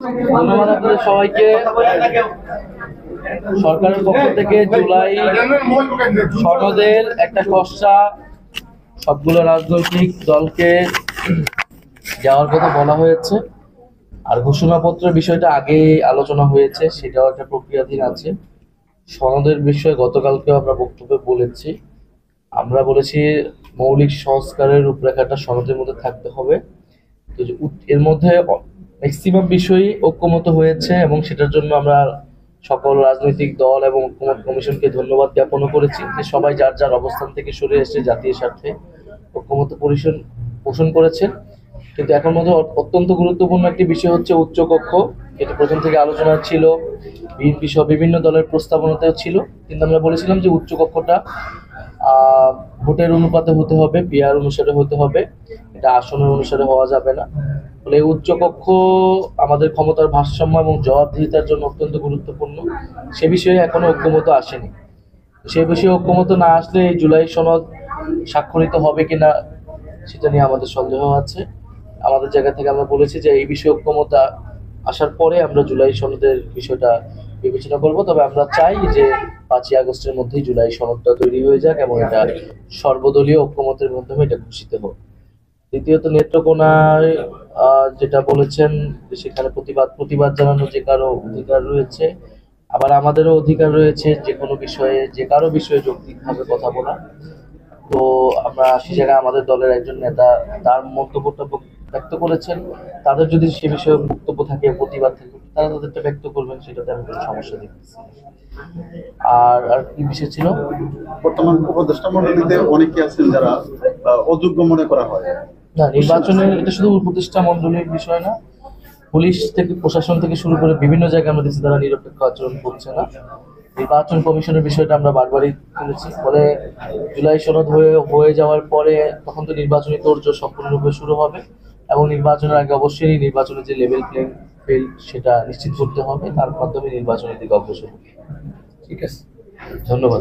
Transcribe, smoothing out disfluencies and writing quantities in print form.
ধন্যবাদ আপনাদের সবাইকে। সরকারের পক্ষ থেকে জুলাই সনদের একটা খসড়া সবগুলো রাজনৈতিক দলকে দেওয়ার কথা বলা হয়েছে। আর ঘোষণাপত্রের বিষয়টা আগে আলোচনা হয়েছে, সেটাও একটা প্রক্রিয়াধীন আছে। সনদের বিষয়ে গতকালকে আমরা বক্তব্যে বলেছি, আমরা বলেছি মৌলিক সংস্কারের রূপরেখাটা সনদের মধ্যে থাকতে হবে। তো এর মধ্যে ম্যাক্সিমাম বিষয়ই ঐক্যমত হয়েছে এবং সেটার জন্য আমরা সকল রাজনৈতিক দল এবং ঐক্যমত কমিশনকে ধন্যবাদ জ্ঞাপনও করেছি যে সবাই যার যার অবস্থান থেকে সরে এসে জাতীয় স্বার্থে ঐক্যমত পোষণ করেছেন। কিন্তু এখন মধ্যে অত্যন্ত গুরুত্বপূর্ণ একটি বিষয় হচ্ছে উচ্চকক্ষ। এটা প্রথম থেকে আলোচনা ছিল, বিএনপি সহ বিভিন্ন দলের প্রস্তাবনাতেও ছিল, কিন্তু আমরা বলেছিলাম যে উচ্চকক্ষটা ভোটের অনুপাতে হতে হবে, পিআর অনুসারে হতে হবে, এটা আসনের অনুসারে হওয়া যাবে না। ফলে উচ্চকক্ষ আমাদের ক্ষমতার ভারসাম্য এবং জবাবদিহিতার জন্য অত্যন্ত গুরুত্বপূর্ণ। সে বিষয়ে এখনো ঐক্যমত আসেনি। সে বিষয়ে ঐক্যমত না আসলে এই জুলাই সনদ স্বাক্ষরিত হবে কিনা সেটা নিয়ে আমাদের সন্দেহ আছে। আমাদের জায়গা থেকে আমরা বলেছি যে এই বিষয়ে ঐক্যমত আসার পরে আমরা জুলাই সনদের বিষয়টা বিবেচনা করব। তবে আমরা চাই যে 5ই আগস্টের মধ্যেই জুলাই সনদটা তৈরি হয়ে যাক এবং এটা সর্বদলীয় ঐক্যমতের মাধ্যমে এটা ঘোষিত হোক। দ্বিতীয়ত নেত্রকোনায় যেটা বলেছেন যে সেখানে প্রতিবাদ জানানোর যে কারো অধিকার রয়েছে, আবার আমাদেরও অধিকার রয়েছে যে কোনো বিষয়ে যে কারো বিষয়ে যৌক্তিকভাবে কথা বলা। তো আমরা সে জায়গায় আমাদের দলের একজন নেতা তার মন্তব্যটা ব্যক্ত করেছেন, তাদের যদি সে বিষয়ে বক্তব্য থাকে, প্রতিবাদ থাকে, তারা তাদেরটা ব্যক্ত করবেন, সেটাতে আমি কোনো সমস্যা দেখতেছি। আর আর কি বিষয় ছিল? বর্তমান উপদেষ্টা মন্ডলীতে অনেকে আছেন যারা অযোগ্য মনে করা হয়। না, নির্বাচনের এটা শুধু উপদেষ্টা মন্ডলীর বিষয় না, পুলিশ থেকে প্রশাসন থেকে শুরু করে বিভিন্ন জায়গায় আমরা দেখছি তারা নিরপেক্ষ আচরণ করছে না। নির্বাচন কমিশনের বিষয়টা আমরা বারবারই তুলেছি। ফলে জুলাই সনদ হয়ে যাওয়ার পরে তখন তো নির্বাচনী তোড়জোড় সম্পূর্ণরূপে শুরু হবে এবং নির্বাচনের আগে অবশ্যই নির্বাচনের যে লেভেল প্লেইং ফিল্ড সেটা নিশ্চিত করতে হবে, তার মাধ্যমে নির্বাচনের দিকে অগ্রসর হবে। ঠিক আছে, ধন্যবাদ।